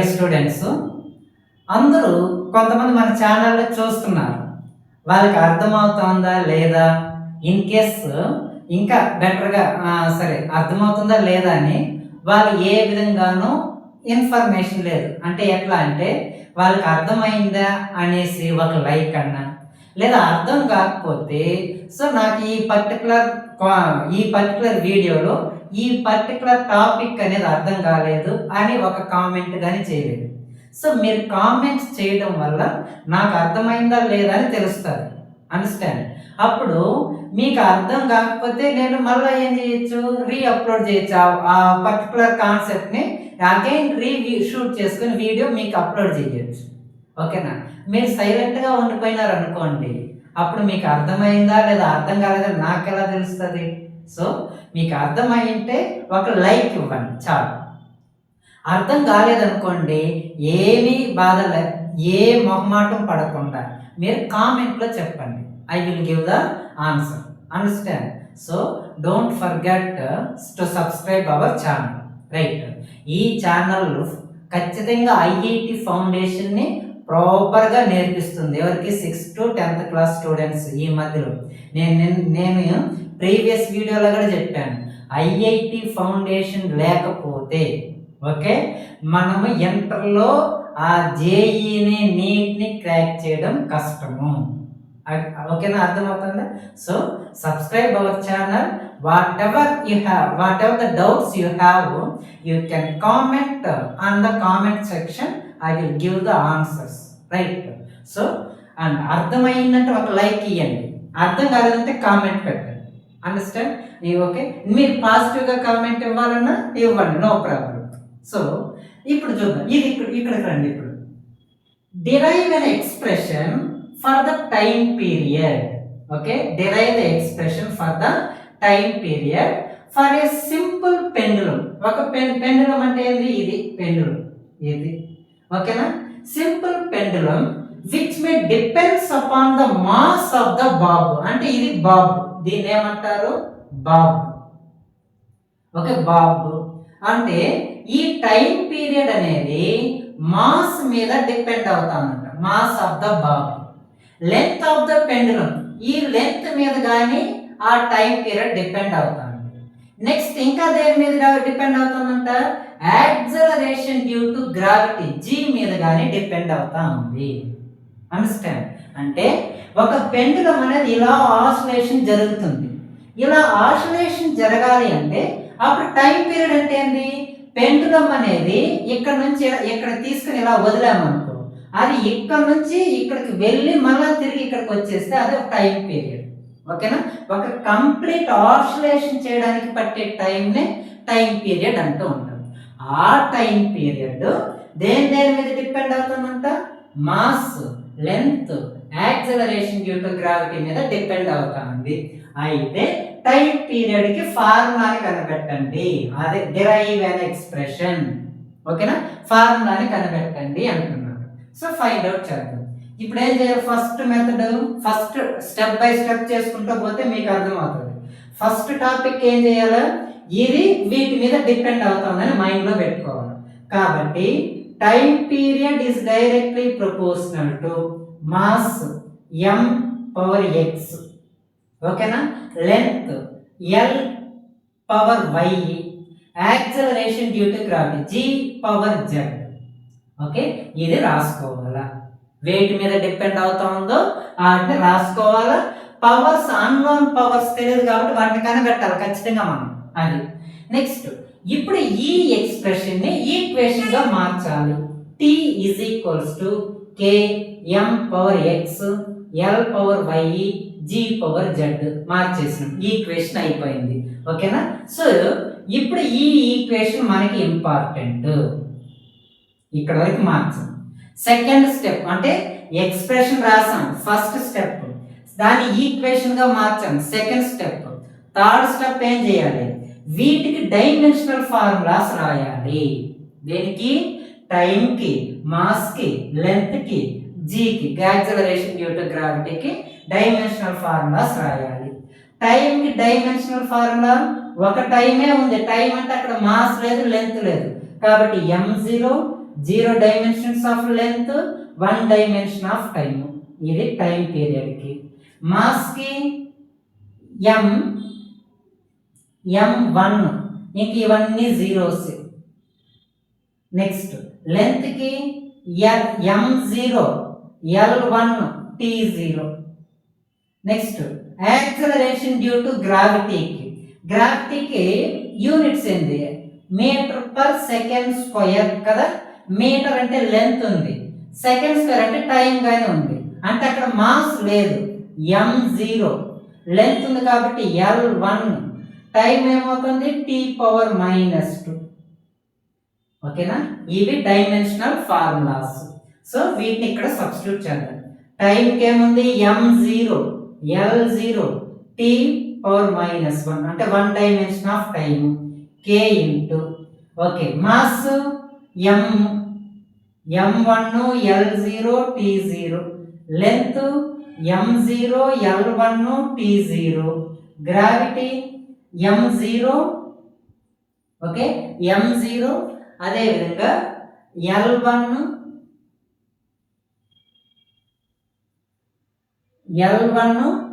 Students అందరూ కొంతమంది మన ఛానల్లో చూస్తున్నారు, వాళ్ళకి అర్థమవుతుందా లేదా, ఇన్ కేస్ ఇంకా బెటర్గా సరే అర్థమవుతుందా లేదా అని వాళ్ళు ఏ విధంగానూ ఇన్ఫర్మేషన్ లేదు. అంటే ఎట్లా అంటే వాళ్ళకి అర్థమైందా అనేసి ఒక లైక్ అన్నా, లేదా అర్థం కాకపోతే సో నాకు ఈ పర్టికులర్ వీడియోలో ఈ పర్టికులర్ టాపిక్ అనేది అర్థం కాలేదు అని ఒక కామెంట్ కానీ చేయలేదు. సో మీరు కామెంట్స్ చేయడం వల్ల నాకు అర్థమైందా లేదా అని తెలుస్తుంది. అండర్స్టాండ్? అప్పుడు మీకు అర్థం కాకపోతే నేను మళ్ళీ ఏం చేయొచ్చు, అప్లోడ్ చేయొచ్చు. ఆ పర్టికులర్ కాన్సెప్ట్ని అగైన్ షూట్ చేసుకుని వీడియో మీకు అప్లోడ్ చేయొచ్చు. ఓకేనా? మీరు సైలెంట్గా ఉండిపోయినారు అనుకోండి, అప్పుడు మీకు అర్థమైందా లేదా అర్థం కాలేదని నాకు ఎలా తెలుస్తుంది? సో మీకు అర్థమైంటే ఒక లైక్ ఇవ్వండి చాలు. అర్థం కాలేదనుకోండి, ఏమీ బాధ ఏ మొహమాటం పడకుండా మీరు కామెంట్లో చెప్పండి. I will give the answer. Understand? So don't forget to subscribe our channel. Right? ఈ ఛానల్ ఖచ్చితంగా ఐఐటి ఫౌండేషన్ని ప్రాపర్గా నేర్పిస్తుంది. ఎవరికి? 6th to 10th class students. ఈ మధ్యలో నేను ప్రీవియస్ వీడియోలో కూడా చెప్పాను, ఐఐటి ఫౌండేషన్ లేకపోతే ఓకే మనము ఇంటర్లో ఆ జేఈని నీట్ని క్రాక్ చేయడం కష్టము. ఓకేనా? అర్థమవుతుందా? So subscribe our channel. What ever the doubts you have, you can comment on the comment section. I will give the answers. Right? So and అర్థమైందంటే ఒక లైక్ ఇవ్వండి, అర్థం కాలేదంటే కామెంట్ పెట్టండి. అండర్స్టాండ్? ఓకే, మీరు పాజిటివ్గా కామెంట్ ఇవ్వాలన్నా ఇవ్వండి, నో ప్రాబ్లం. సో ఇప్పుడు చూద్దాం, ఇది ఇక్కడికి రండి. ఇప్పుడు derive an expression for the time period. Okay, derive the expression for the time period for a simple pendulum. ఒక pendulum అంటే ఏంది? ఇది pendulum, ఇది ఓకేనా? Simple pendulum which may depends upon the mass of the bob. అంటే ఇది Bob, దీన్ని ఏమంటారు? బాబ్. ఓకే, బాబ్ అంటే ఈ టైం పీరియడ్ అనేది మాస్ మీద డిపెండ్ అవుతామంట. Mass of the bob, length of the pendulum, ఈ లెంత్ మీద కానీ ఆ టైం పీరియడ్ డిపెండ్ అవుతాను. నెక్స్ట్ ఇంకా దేని మీద డిపెండ్ అవుతుందంట? Acceleration due to gravity, g మీద కానీ డిపెండ్ అవుతా ఉంది. అండర్స్టాండ్? అంటే ఒక పెండులం అనేది ఇలా ఆసిలేషన్ జరుగుతుంది. ఇలా ఆసిలేషన్ జరగాలి అంటే అప్పుడు టైం పీరియడ్ అంటే ఏంది? పెండులం అనేది ఇక్కడ నుంచి ఇక్కడ తీసుకుని ఇలా వదిలామనుకో, అది ఇక్కడ నుంచి ఇక్కడికి వెళ్ళి మళ్ళీ తిరిగి ఇక్కడికి వచ్చేస్తే అది ఒక టైం పీరియడ్. ఓకేనా? ఒక కంప్లీట్ ఆసిలేషన్ చేయడానికి పట్టే టైంనే టైం పీరియడ్ అంటూ ఉంటాం. ఆ టైం పీరియడ్ దేని మీద డిపెండ్ అవుతుందంట? Mass, length, acceleration due to gravity మీద డిపెండ్ అవుతుంది. అయితే టైం పీరియడ్ కి ఫార్ములాని కనిపెట్టండి. అదే డిరైవ్ an ఎక్స్ప్రెషన్. ఓకేనా? ఫార్ములాని కనిపెట్టండి అంటున్నాడు. సో ఫైండ్ అవుట్ చేద్దాం. ఇప్పుడు ఏం చేయాలి? First method, first step by step చేసుకుంటూ పోతే మీకు అర్థమవుతుంది. ఫస్ట్ టాపిక్ ఏం చేయాలి? ఇది వీటి మీద డిపెండ్ అవుతుందని మైండ్లో పెట్టుకోవాలి. కాబట్టి time period is directly proportional to mass m power x. ఓకేనా? Length l power y, acceleration due to gravity g power z. Okay, ఇది రాసుకోవాలా? వేటి మీద డిపెండ్ అవుతా ఉందో వాటిని రాసుకోవాలా. పవర్స్, అన్నోన్ పవర్స్ తెలియదు కాబట్టి వాటిని కనిపెట్టాలి ఖచ్చితంగా మనం. అది నెక్స్ట్. ఇప్పుడు ఈ ఎక్స్ప్రెషన్ ని ఈక్వేషన్ గా మార్చాలి. t is equals to k m power x l power y g power z మార్చేసినాం. ఈక్వేషన్ అయిపోయింది. ఓకేనా? సో ఇప్పుడు ఈ ఈక్వేషన్ మనకి ఇంపార్టెంట్. ఇక్కడ వరకు మార్చాం. సెకండ్ స్టెప్ అంటే ఎక్స్ప్రెషన్ రాసాం, ఫస్ట్ స్టెప్. దాన్ని ఈక్వేషన్ గా మార్చాం, సెకండ్ స్టెప్. థర్డ్ స్టెప్ ఏం చేయాలి? వీటికి డైమెన్షనల్ ఫార్ములాస్ రాయాలి. దేనికి? టైంకి, మాస్కి, లెంత్కి, జీకి, యాక్సలరేషన్ డ్యూ టు గ్రావిటీకి డైమెన్షనల్ ఫార్ములాస్ రాయాలి. టైంకి డైమెన్షనల్ ఫార్ములా ఒక టైమే ఉంది. టైం అంటే అక్కడ మాస్ లేదు, లెంత్ లేదు. కాబట్టి m0 0 dimensions of length, 1 dimension of time. ఇది టైం పీరియడ్కి. మాస్కి m1, ఇంక ఇవన్నీ జీరోస్. నెక్స్ట్ లెంత్కి m0, l1, t0. Next acceleration due to గ్రావిటీకి యూనిట్స్ ఏంది? మీటర్ పర్ సెకండ్ స్క్వేర్ కదా. మీటర్ అంటే లెంత్ ఉంది, సెకండ్ స్క్వేర్ అంటే టైం గానే ఉంది. అంటే అక్కడ మాస్ లేదు. m0 లెంత్ ఉంది కాబట్టి l1, టైం ఏమవుతుంది t⁻². ఓకేనా? ఇవి డైమెన్షనల్ ఫార్ములాస్. సో వీటిని ఇక్కడ సబ్స్టిట్యూట్ చేద్దాం. టైంకి ఏముంది m0, l0, t⁻⁻1 అంటే 1 dimension of time, k into okay mass m1, l0, t0, length m0, l1, t0, gravity m0, okay m0, అదే విధంగా l1,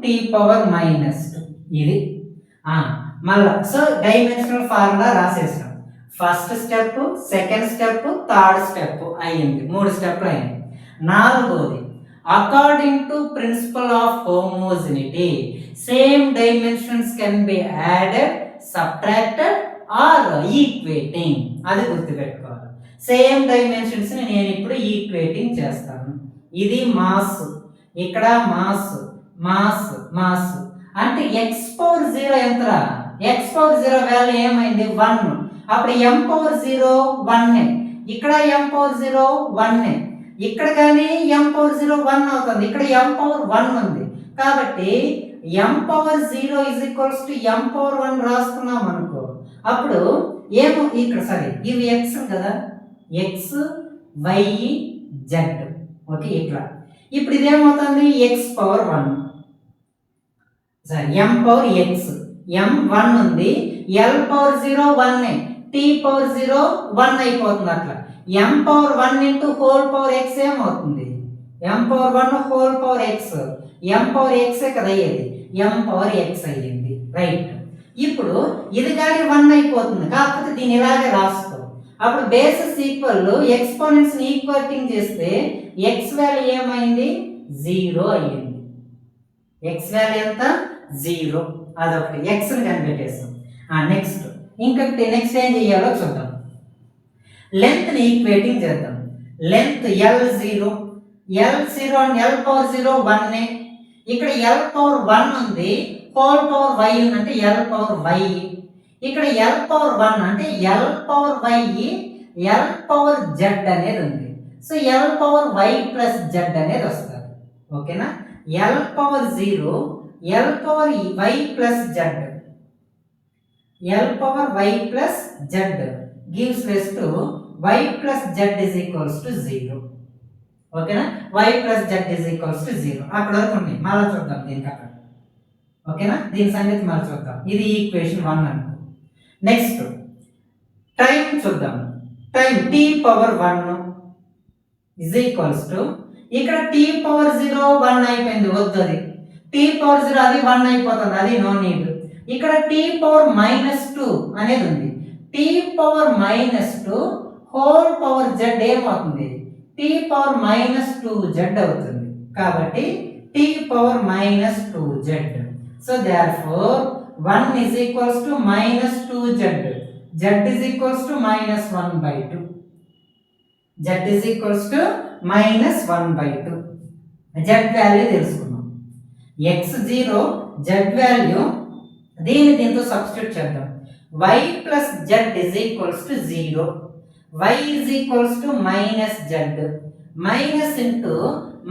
t⁻². ఇది మళ్ళా సో డైమెన్షనల్ ఫార్ములా రాసేసాం. First step, second step, third step అయ్యింది. 3 స్టెప్లు అయింది. 4వది according to principle of homogeneity same dimensions can be added, subtracted or equating. అది గుర్తుపెట్టుకోవాలి. సేమ్ డైమెన్షన్స్ ని నేను ఇప్పుడు ఈక్వేటింగ్ చేస్తాను. ఇది మాస్, ఇక్కడ మాస్ మాస్ మాస్ అంటే x⁻0 ఎంతరా? x⁻0 వాల్యూ ఏమైంది? 1. అప్పుడు m⁻0 1, ఇక్కడ m⁻0 1, ఇక్కడ కానీ m⁻0 1 అవుతుంది, ఇక్కడ m⁻1 ఉంది. కాబట్టి m⁻0 m⁻1 రాస్తున్నాం అనుకో. అప్పుడు ఏమో ఇక్కడ సరే ఇవి x కదా, x y z. ఓకే ఇట్లా. ఇప్పుడు ఇదేమవుతుంది x⁻1 సరే m⁻x, m1 ఉంది, l⁻0 1, t⁻0 1 అయిపోతుంది. అట్లా m⁻1 ఇంటూ x ఏమవుతుంది? m⁻1 x, m⁻x కదా అయ్యేది, m⁻x అయ్యింది. రైట్. ఇప్పుడు ఇది కానీ 1 అయిపోతుంది, కాకపోతే దీని ఇలాగే రాసుకో. అప్పుడు బేసెస్ ఈక్వల్, ఎక్స్పోనెంట్స్ ని ఈక్వేటింగ్ చేస్తే x వాల్యూ ఏమైంది? 0 అయ్యింది. x వాల్యూ ఎంత? 0. అదొకటి x ని కనిపెట్టేసాం. నెక్స్ట్ ఇంకొకటి నెక్స్ట్ ఏం చేయాలో చూద్దాం. లెంత్ ని ఈక్వేటింగ్ చేద్దాం. లెంత్ l0 అండ్ l⁻0 1, ఇక్కడ l⁻1 ఉంది, హోల్ పవర్ y అంటే l⁻y, ఇక్కడ l⁻1 అంటే l⁻y, l⁻z అనేది ఉంది. సో l⁻y ప్లస్ z అనేది వస్తుంది. ఓకేనా? l⁻0 l⁻y plus z, l⁻y plus z gives rise to y plus z is equals to 0. ఓకేనా? y plus z is equals to 0. అక్కడ వరకు ఉంది. మళ్ళీ చూద్దాం దీనికి అక్కడ. ఓకేనా? దీని సంగతి మళ్ళీ చూద్దాం. ఇది ఈక్వేషన్ 1 అనుకో. నెక్స్ట్ టైం చూద్దాం. Time t⁻1 is equals to ఇక్కడ t⁻0 1 అయిపోయింది, వద్దు అది t⁻0 అది 1 అయిపోతుంది, అది నో నీడ్. ఇక్కడ t⁻−2 అనేది ఉంది, t⁻−2 హోల్ పవర్ z ఏమవుతుంది? t⁻−2z అవుతుంది. కాబట్టి t⁻−2z. So therefore 1 is equals to -2z, z is equals to -1/2, z is equals to -1/2. z value తెలుసుకున్నాం. x0 z వాల్యూ దీంతో సబ్స్టిట్యూట్ చేద్దాం. y plus z is equals to 0, y is equals to -z, minus into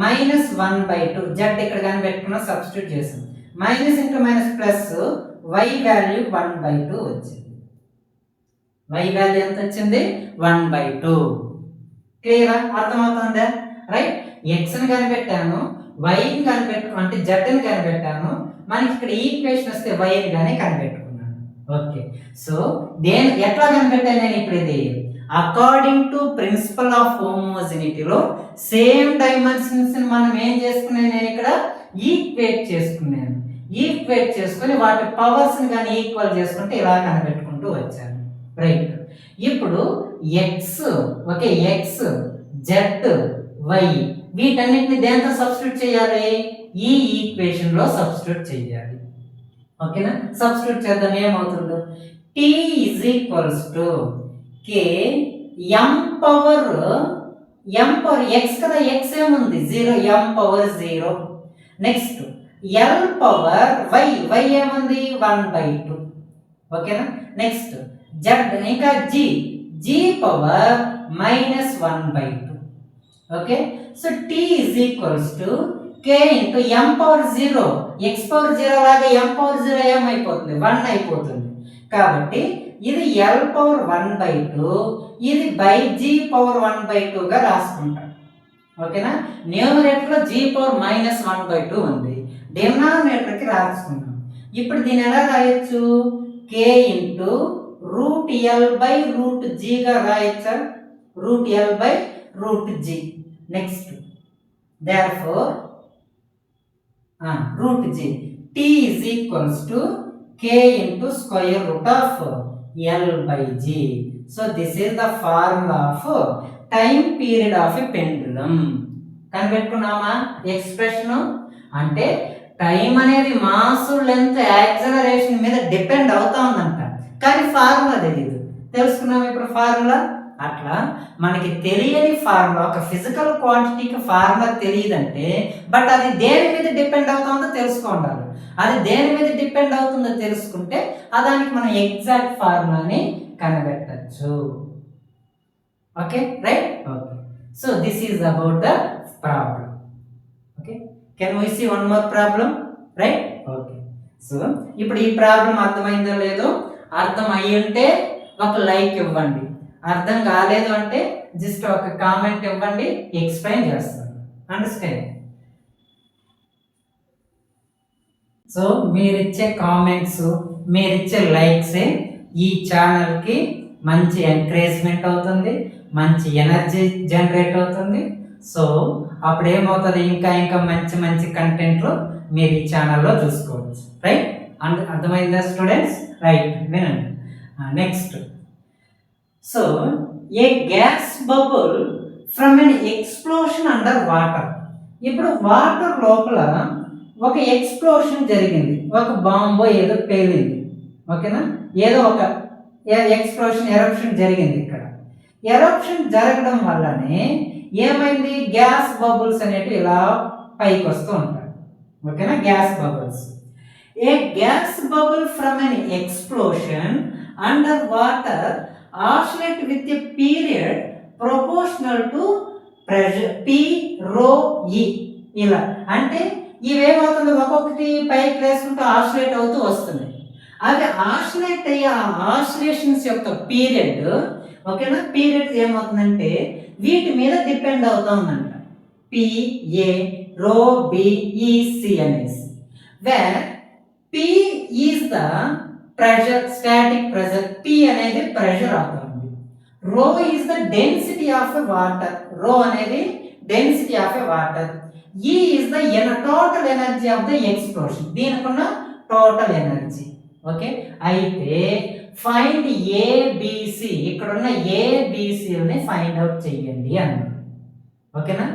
-1/2, z ఇక్కడ కానీ పెట్టుకున్నా substitute చేసాం. Minus into minus plus y value 1/2 వచ్చింది. y value ఎంత వచ్చింది? 1/2. క్లియరా? అర్థమవుతుందా? రైట్. x ని కనిపెట్టాను, y ని కనిపెట్టు అంటే z ని కనిపెట్టాను. మనకి ఇక్కడ ఈక్వేషన్ వస్తే y ని కానీ కనిపెట్టుకున్నాను. ఓకే. సో దేని ఎట్లా కనిపెట్టాను నేను ఇప్పుడు? ఇది అకార్డింగ్ టు ప్రిన్సిపల్ ఆఫ్ హోమోజినిటీలో సేమ్ డైమెన్షన్స్ మనం ఏం చేసుకున్నాను, నేను ఇక్కడ ఈక్వేట్ చేసుకున్నాను. ఈక్వేట్ చేసుకుని వాటి పవర్స్ని కానీ ఈక్వల్ చేసుకుంటే ఇలా కనిపెట్టుకుంటూ వచ్చాను. రైట్. ఇప్పుడు x, okay, x, z, y వీటన్నిటిని దేంతో సబ్స్టిట్యూట్ చేయాలి, ఈ ఈక్వేషన్ లో సబ్స్టిట్యూట్ చేయాలి. ఓకేనా, సబ్స్టిట్యూట్ చేద్దాం. ఏమవుతుందో t is equals to k m power x కదా, x ఏముంది 0, m power 0. Next l power y ఏముంది 1/2. ఓకేనా, నెక్స్ట్ z ఇంకా g power -1/2. Okay, so t is equals to k into m power 0. x power 0 లాగా m power 0 ఏమైపోతుంది 1 అయిపోతుంది. కాబట్టి ఇది l పవర్ 1/2, ఇది బై g పవర్ 1/2 గా రాసుకుంటాం. ఓకేనా, న్యూమరేటర్ లో g పవర్ -1/2 ఉంది, డినామినేటర్ కి రాసుకుంటాం. ఇప్పుడు దీన్ని ఎలా రాయొచ్చు, k ఇంటూ √l/√g గా రాయొచ్చా, √l/√g. Next therefore √g t is equals to k into square root of l/g. So this is the formula of time period of a pendulum. కనిపెట్టుకున్నామా expression? అంటే టైం అనేది మాస్, లెంత్, యాక్సలరేషన్ మీద depend అవుతా ఉందంట, కానీ formula తెలియదు. తెలుసుకున్నాం ఇప్పుడు ఫార్ములా. అట్లా మనకి తెలియని ఫార్ములా, ఒక ఫిజికల్ క్వాంటిటీకి ఫార్ములా తెలియదంటే, బట్ అది దేని మీద డిపెండ్ అవుతుందో తెలుసుకోవాలి. అది దేని మీద డిపెండ్ అవుతుందో తెలుసుకుంటే దానికి మనం ఎగ్జాక్ట్ ఫార్ములాని కనిపెట్టచ్చు. Okay, right. Okay, so this is about the problem. Okay, can we see one more problem, right? Okay, so ఇప్పుడు ఈ ప్రాబ్లం అర్థమైందో లేదో, అర్థం అయ్యి ఉంటే ఒక లైక్ ఇవ్వండి, అర్థం కాలేదు అంటే జస్ట్ ఒక కామెంట్ ఇవ్వండి, ఎక్స్ప్లెయిన్ చేస్తాను. అండర్స్టాండ్? సో మీరిచ్చే కామెంట్స్, మీరిచ్చే లైక్సే ఈ ఛానల్కి మంచి ఎంకరేజ్మెంట్ అవుతుంది, మంచి ఎనర్జీ జనరేట్ అవుతుంది. సో అప్పుడు ఏమవుతుంది, ఇంకా ఇంకా మంచి మంచి కంటెంట్లు మీరు ఈ ఛానల్లో చూసుకోవచ్చు. రైట్? అర్థమైందా స్టూడెంట్స్? రైట్, వినండి. Next, so a gas bubble from an explosion under water. ఇప్పుడు వాటర్ లోపల ఒక ఎక్స్ప్లోషన్ జరిగింది, ఒక బాంబో ఏదో పేలింది. ఓకేనా, ఏదో ఒక ఎక్స్ప్లోషన్, ఎరప్షన్ జరిగింది. ఇక్కడ ఎరప్షన్ జరగడం వల్లనే ఏమైంది, గ్యాస్ బబుల్స్ అనేటివి ఇలా పైకి వస్తూ ఉంటాయి. ఓకేనా, gas bubbles. A gas bubble from an explosion under water oscillate with a period proportional to pressure P rho E. ఇలా అంటే ఇవేమవుతుంది, ఒక్కొక్కటి పైకి వేసుకుంటూ ఆసిలేట్ అవుతూ వస్తుంది. అవి ఆసిలేట్ అయ్యే ఆసిలేషన్స్ యొక్క పీరియడ్, ఓకేనా, పీరియడ్ ఏమవుతుందంటే వీటి మీద డిపెండ్ అవుతా ఉందంట. PA rho B E C అనేసి. where P is the pressure, static pressure. P అనేది ప్రెషర్ అవుతుంది. Rho is the density of a water. Rho అనేది density of a water. E is the total energy of the explosion. దీనికున్న total energy. Okay, అయితే find ABC, ఇక్కడ ఉన్న ఏబిసిని find out చేయండి అన్నాడు. ఓకేనా,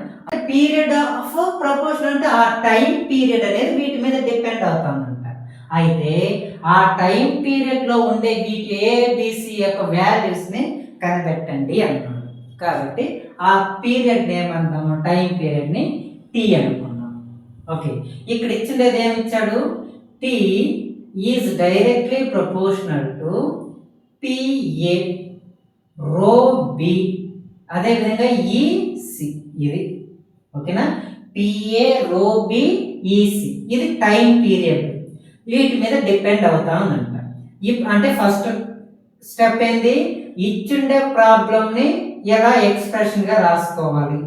పీరియడ్ ఆఫ్ ప్రపోర్షన్ అంటే ఆ టైం పీరియడ్ అనేది వీటి మీద డిపెండ్ అవుతుందంట. అయితే ఆ టైం పీరియడ్ లో ఉండే వీటి ఏబిసి యొక్క వాల్యూస్ ని కనిపెట్టండి అన్నాడు. కాబట్టి ఆ పీరియడ్ ఏమంటాము, టైం పీరియడ్ ని టీ అనుకున్నాం. ఓకే, ఇక్కడ ఇచ్చిండేది ఏమి ఇచ్చాడు, T is directly proportional to P a rho b, అదేవిధంగా ఈసి. ఇది ఓకేనా, పిఏ రో బి ఈసి, ఇది టైం పీరియడ్, వీటి మీద డిపెండ్ అవుతా ఉందంట. అంటే ఫస్ట్ స్టెప్ ఏంది, ఇచ్చుండే ప్రాబ్లంని ఎలా ఎక్స్ప్రెషన్ గా రాసుకోవాలి,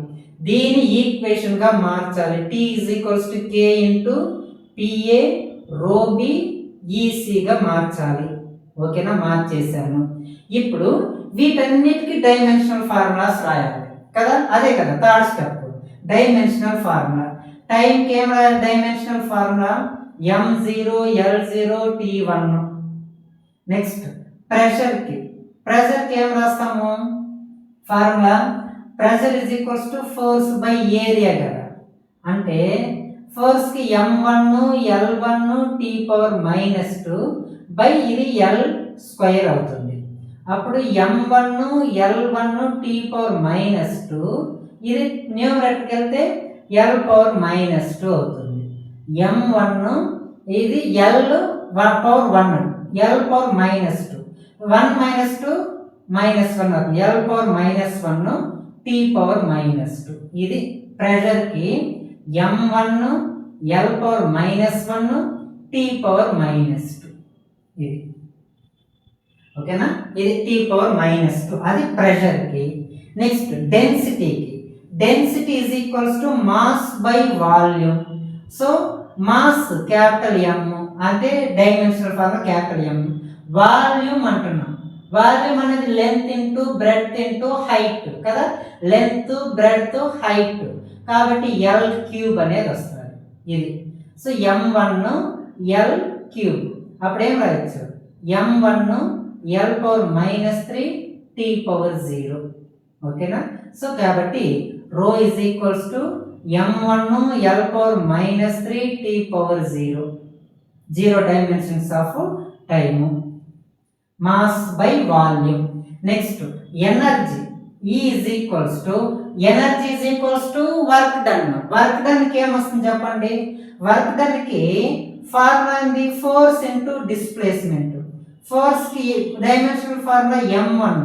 దీని ఈక్వేషన్ గా మార్చాలి. T is equals to K into PA rho B ఈసి గా మార్చాలి. ఓకేనా, మార్చేసాను. ఇప్పుడు వీటన్నిటికీ డైమెన్షనల్ ఫార్ములాస్ రాయాలి కదా, అదే కదా థర్డ్ స్టెప్ డైమెన్షనల్ ఫార్ములా. టైంకి ఏం రాయాలి dimensional formula? m0 l0 t1. Next ప్రెషర్కి ఏం రాస్తాము formula? Pressure is equals to force by area కదా, అంటే ఫోర్స్కి m1 l1 t power -2 by ఇది l స్క్వేర్ అవుతుంది. అప్పుడు m1 l1 t పవర్ -2 ఇది న్యూమరేటర్కి వెళ్తే l పవర్ -2 అవుతుంది. m1 ఇది l పవర్ 1 l పవర్ -2 1 -2 -1 అవుతుంది. l పవర్ -1 t పవర్ -2 ఇది ప్రెషర్కి m1 l power -1 t power -2 ఇది ఓకేనా, ఇది t పవర్ -2 అది ప్రెషర్కి. Next density is equals to mass by volume. So mass capital M అంటే dimensional formula capital M. Volume అంటున్నాం, వాల్యూమ్ అనేది length into breadth into height కదా, లెంత్ బ్రెడ్త్ హైట్ కాబట్టి L క్యూబ్ అనేది వస్తుంది ఇది. సో m1 L క్యూబ్, అప్పుడేం రాయొచ్చు m1 L power -3 t power 0 ఓకేనా. సో కాబట్టి రో is equals to m1 L power -3 t power 0 dimensions of time, mass by volume. Next energy is equals to work done కి ఏమొస్తుంది చెప్పండి? Work done కి formula ఏంది? Force into displacement. ఫోర్స్ కి dimensional formula m1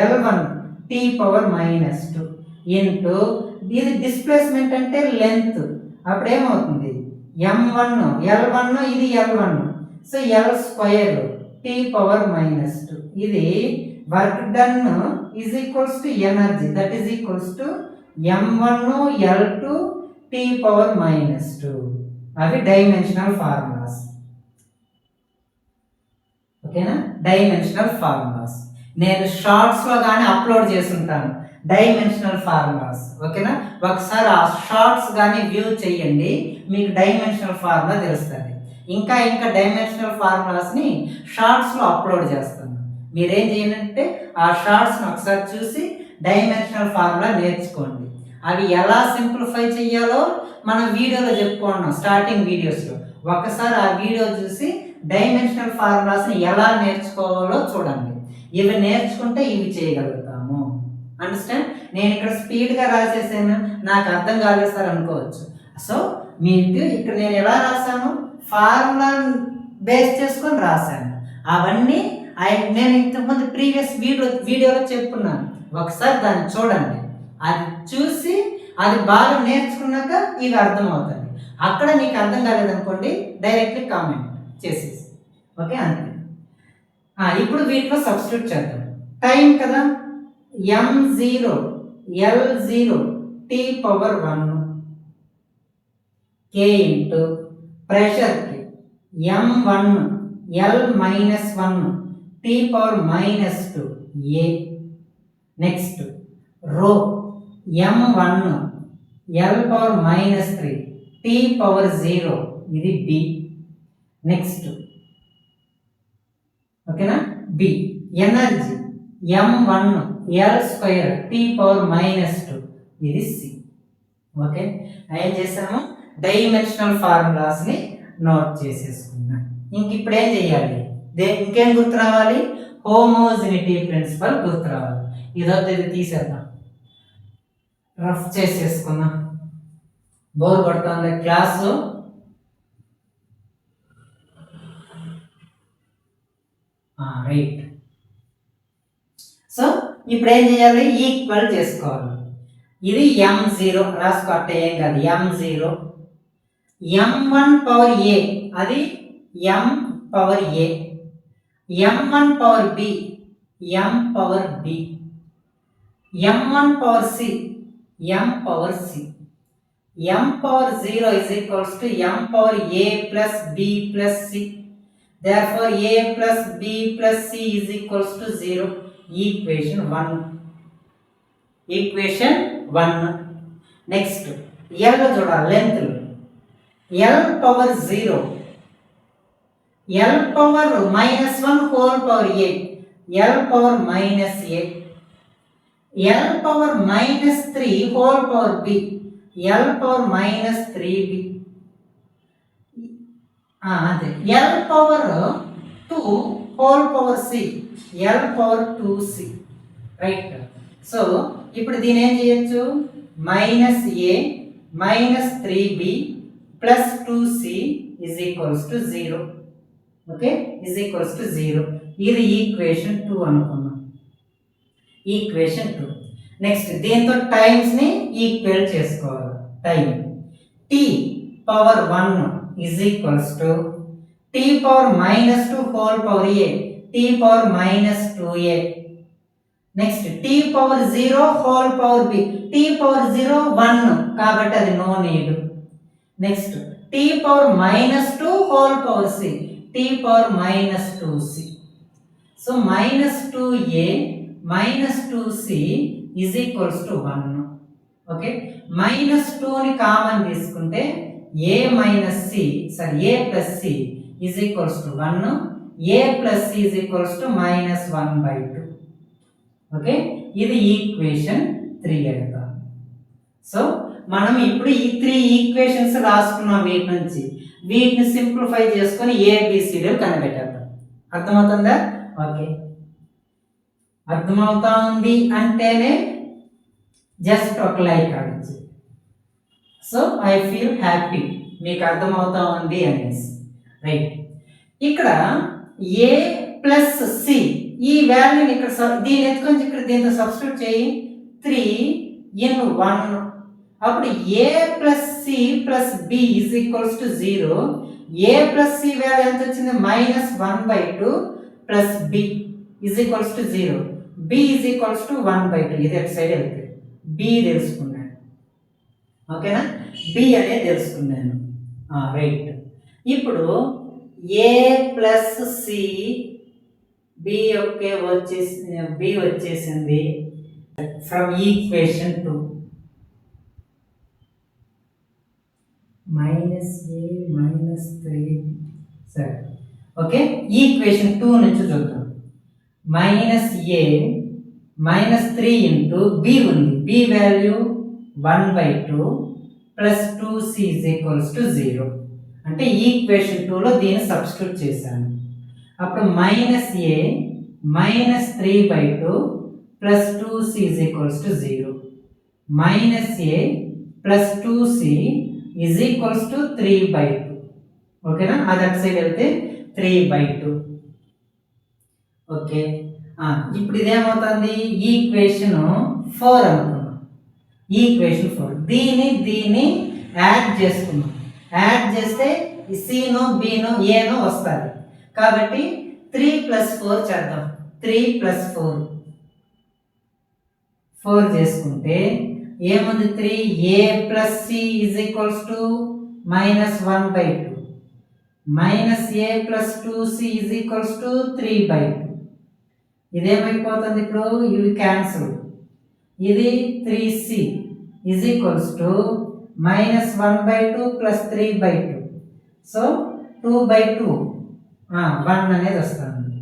l1 t power -2 into ఇది displacement అంటే length, అప్పుడు ఏమవుతుంది m1 l1 ఇది l1 so l square t power -2 ఇది work done is equals to energy that is equals to m1 l2 t power -2 అవి dimensional formulas ఓకేనా. Dimensional formulas నేను shorts లో కానీ అప్లోడ్ చేస్తుంటాను డైమెన్షనల్ ఫార్ములాస్ ఓకేనా. ఒకసారి ఆ షార్ట్స్ కానీ వ్యూ చేయండి, మీకు డైమెన్షనల్ ఫార్ములా తెలుస్తుంది. ఇంకా డైమెన్షనల్ ఫార్ములాస్ని షార్ట్స్లో అప్లోడ్ చేస్తాను. మీరేం చేయాలంటే ఆ షార్ట్స్ని ఒకసారి చూసి డైమెన్షనల్ ఫార్ములా నేర్చుకోండి. అవి ఎలా సింప్లిఫై చేయాలో మనం వీడియోలో చెప్పుకున్నాం స్టార్టింగ్ వీడియోస్లో. ఒకసారి ఆ వీడియో చూసి డైమెన్షనల్ ఫార్ములాస్ని ఎలా నేర్చుకోవాలో చూడండి. ఇవి నేర్చుకుంటే ఇవి చేయగలుగుతాము. అండర్స్టాండ్? నేను ఇక్కడ స్పీడ్గా రాసేసాను, నాకు అర్థం కాలేదు సార్ అనుకోవచ్చు. సో మీకు ఇక్కడ నేను ఎలా రాశాను, ఫార్ములా బేస్ చేసుకొని రాశాను. అవన్నీ నేను ఇంతకుముందు ప్రీవియస్ వీడియోలో చెప్పుకున్నాను. ఒకసారి దాన్ని చూడండి, అది చూసి అది బాగా నేర్చుకున్నాక ఇవి అర్థమవుతుంది. అక్కడ నీకు అర్థం కాలేదనుకోండి డైరెక్ట్లీ కామెంట్ చేసేసి ఓకే అంతే. ఇప్పుడు వీటిలో సబ్స్టిట్యూట్ చేద్దాం. టైం కదా, m0 l0 t power 1 k into ప్రెషర్కి m1 l-1 t power -2 a. Next rho m1 l power -3 t power 0 ఇది b. నెక్స్ట్ ఓకేనా b. Energy m1 l square t power -2 ఇది c. ఓకే, ఏం చేసాము dimensional ఫార్ములాస్ని note చేసేసుకున్నాం. ఇంక ఇప్పుడు ఏం చేయాలి, ఇంకేం గుర్తు రావాలి, హోమోజినిటీ ప్రిన్సిపల్ గుర్తు రావాలి. ఇదొద్దు, ఇది తీసేద్దాం, రఫ్ చేసేసుకుందాం. బోర్ కొడుతుంది క్లాసు. రైట్. సో ఇప్పుడు ఏం చేయాలి, ఈక్వల్ చేసుకోవాలి. ఇది m0 రాసుకో, ఏం కాదు m0 m1 పవర్ a అది m power a, m1 power b m power b, m1 power c m power c, m power 0 is equals to m power a plus b plus c. Therefore a plus b plus c is equals to 0. Equation 1. Next L చూడాలి, length L power 0, L power -1 whole power a, L power -a, L power -3 whole power b, L power -3b, అదే L power 2 whole power c, L power 2c, right. So ఇప్పుడు దీని ఏం చేయొచ్చు, -a -3b plus 2c is equals to 0. Okay, is equals to 0. ఇది equation 2 అనుకున్నాం, equation 2. Next దీంతో times ని equal చేసుకోవాలి. Time t power 1 is equals to t power -2 whole power a, t power -2a. Next t power 0 whole power b, t power 0 1 కాబట్టి అది no need. Next t power -2 whole power c, t power -2c. So -2a -2c is equals to 1. Okay, -2 ని common తీసుకుంటే a plus c is equals to 1, a plus c is equals to -1/2. Okay, ఇది equation 3 అవుతాం. So మనం ఇప్పుడు ఈ 3 equations రాసుకున్నాం. వీటిని simplify చేసుకొని ABCD కనిపెట్టేద్దాం. అర్థమవుతుందా? ఓకే, అర్థమవుతా ఉంది అంటేనే జస్ట్ ఒక లైక్ అడచ్చు. సో ఐ ఫీల్ హ్యాపీ మీకు అర్థమవుతా ఉంది అనేసి, రైట్. ఇక్కడ a ప్లస్ c ఈ వాల్యూని ఇక్కడ దీని ఎత్తుకొని ఇక్కడ దీంతో సబ్స్టిట్యూట్ చేయి, 3 in 1. అప్పుడు a plus c plus b is equals to 0. a plus c value ఎంత వచ్చింది, -1/2 plus b is equals to 0. b is equals to 1/2. ఇది అటు సైడ్ వెళ్తే b తెలుసుకున్నాను. ఓకేనా, b అనేది తెలుసుకున్నాను, రైట్. ఇప్పుడు a ప్లస్ c b వచ్చేసింది ఫ్రమ్ ఈక్వేషన్ 2. -a -3 సరే. ఓకే, ఈక్వేషన్ 2 నుంచి చూద్దాం. -a -3 ఇంటూ b ఉంది, b value 1/2 plus 2c is equals to 0. అంటే ఈక్వేషన్ 2లో దీన్ని సబ్స్టిట్యూట్ చేశాను. అప్పుడు -a -3/2 plus 2c is equals to 0. -a plus 2c is equals to 3/2. ఓకేనా, అది అటు సైడ్ వెళ్తే 3/2. ఓకే, ఇప్పుడు ఇదేమవుతుంది, ఈక్వేషన్ 4 అనుకున్నాం. ఈక్వేషన్ 4 దీన్ని యాడ్ చేసుకున్నాం. యాడ్ చేస్తే సినో బినో ఏనో వస్తుంది. కాబట్టి 3 + 4 చేద్దాం. 3 + 4 చేసుకుంటే ఏముంది, 3a + c is equals to -1/2 -a + 2c is equals to 3/2. ఇదేమైపోతుంది, ఇప్పుడు ఇవి క్యాన్సిల్. ఇది 3c is equals to -1/2 plus 3/2. So 2/2 1 అనేది వస్తుంది.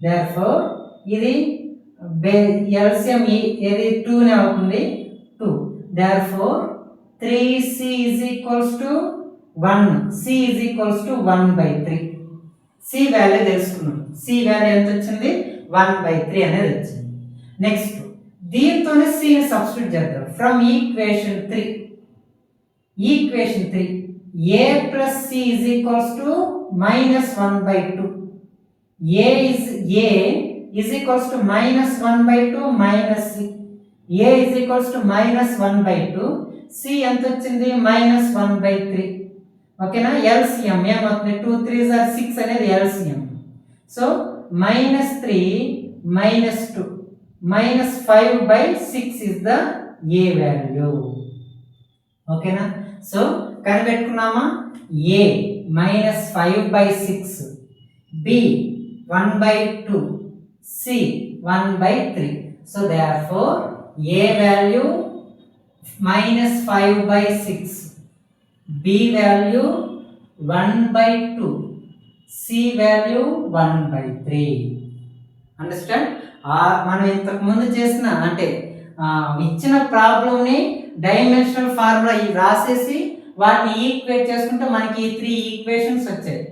దేర్ఫోర్ ఇది ఎల్సిఎం ఏది 2 నే అవుతుంది, 2. Therefore 3c is equals to 1, c is equals to 1/3. c value తెలుసుకున్నాం. c వాల్యూ ఎంత వచ్చింది, 1/3 అనేది వచ్చింది. నెక్స్ట్ దీంతోనే c ని సబ్స్టిట్యూట్ చేద్దాం. From equation 3 a plus c is equals to -1/2. a is equals to -1/2 minus c. a is equals to -1/2. c ఎంత వచ్చింది, -1/3. ఓకేనా, LCM ఏమవుతుంది, 2 3s are 6 అనేది LCM. So -3 -2 -5/6 is the a value. ఓకేనా, so కనిపెట్టుకున్నామా, a -5/6, b 1/2, c 1/3. So therefore A value -5/6, B value 1/2, C value 1/3. Understand? మనం ఇంతకు ముందు చేసిన అంటే ఇచ్చిన ప్రాబ్లంని డైమెన్షనల్ ఫార్ములా రాసేసి వాటిని ఈక్వేట్ చేసుకుంటే మనకి ఈ 3 ఈక్వేషన్స్ వచ్చాయి.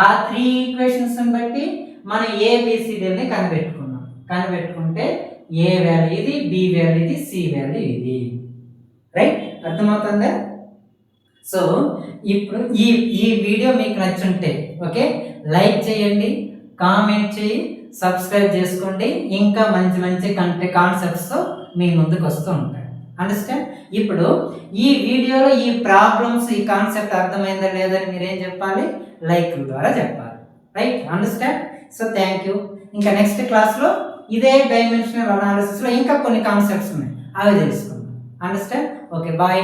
ఆ 3 ఈక్వేషన్స్ బట్టి మనం ABCDని కనిపెట్టుకుంటే ఏ వాల్యూ ఇది, బి వాల్యూ ఇది, సి వాల్యూ ఇది. రైట్? అర్థమవుతుందా? సో ఇప్పుడు ఈ వీడియో మీకు నచ్చుంటే ఓకే లైక్ చేయండి, కామెంట్ చేయి, సబ్స్క్రైబ్ చేసుకోండి. ఇంకా మంచి మంచి కాన్సెప్ట్స్తో మీ ముందుకు వస్తూ ఉంటాయి. అండర్స్టాండ్? ఇప్పుడు ఈ వీడియోలో ఈ ప్రాబ్లమ్స్ ఈ కాన్సెప్ట్ అర్థమైందా లేదని మీరేం చెప్పాలి? లైక్ ద్వారా చెప్పాలి. Right? Understand? So thank you. ఇంకా నెక్స్ట్ క్లాస్లో ఇదే డైమెన్షనల్ అనాలిసిస్లో ఇంకా కొన్ని కాన్సెప్ట్స్ ఉన్నాయి, అవి తెలుసుకుందాం. అండర్స్టాండ్? Okay, bye.